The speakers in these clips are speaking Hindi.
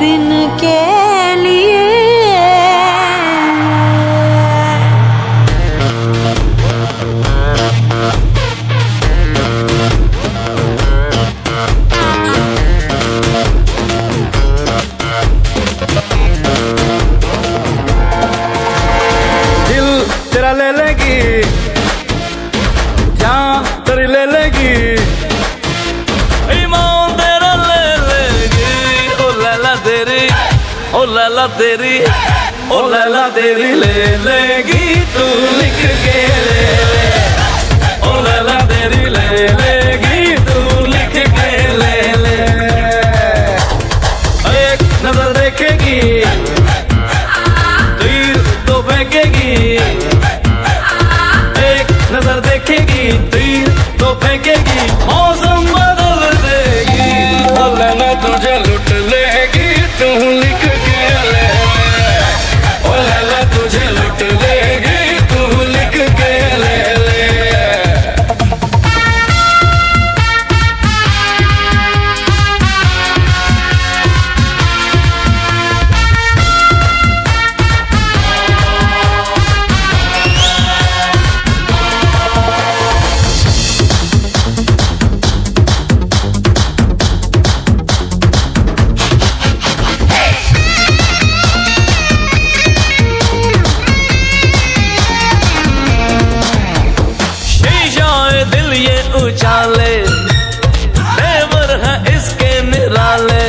दिन के लिए। दिल तेरा ले लेगी, जान तेरी ले लेगी, ईमान तेरा ले लेगी। ओ लैला तेरी, ओ लैला तेरी, ओ लैला तेरी ले लेगी, तू लिख के ले ले। ओ लैला तेरी ले लेगी, तू लिख के ले ले। एक नजर देखेगी, तीर तो फेंकेगी। एक नजर देखेगी, तीर तो फेंकेगी, मौसम बदल देगी। ओ लैला तुझे लुट लेगी, तू लिख के ले ले। ओ लैला तुझे लुट लेगी, तू लिख के ले ले। दिल ये उछाले, तेवर है इसके निराले।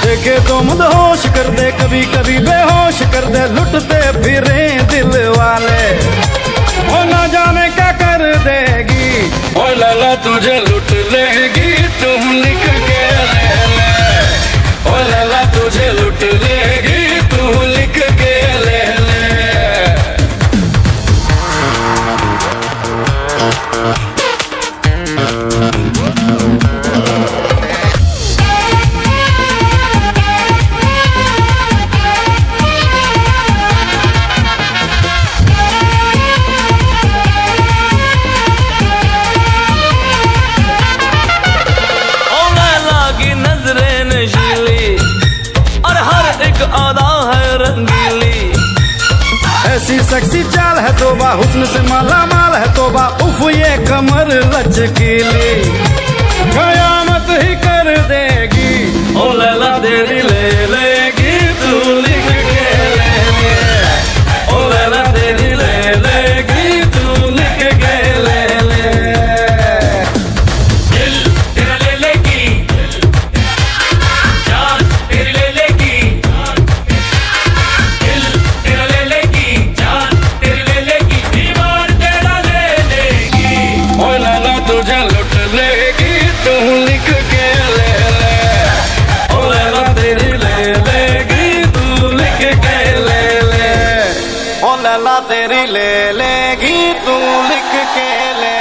देखे तो मदहोश कर दे, कभी कभी बेहोश कर दे, लुटते फिरे दिल वाले। ओ ना जाने क्या कर देगी, ओ लैला तुझे लुट लेगी, तुम लिख के ले ले। ओ लैला तुझे लुट लेगी, तू लिख के ले ले। आदा है रंगीली, ऐसी सेक्सी चाल है तोबा, हुस्न से माला माल है तोबा, उफ ये कमर लचकीली, कयामत ही कर देगी। ओ लैला तेरी ले लेगी, तू लिख के ले ले। ओ लैला तेरी ले लेगी, तू लिख के ले ले। दिल तेरा ले लेगी, जान तेरी ले लेगी, तुझे लुट लेगी, तू लिख के ले ले। ओ लैला तेरी ले लेगी, तू लिख के ले ले। ओ लैला तेरी ले लेगी, तू लिख के ले।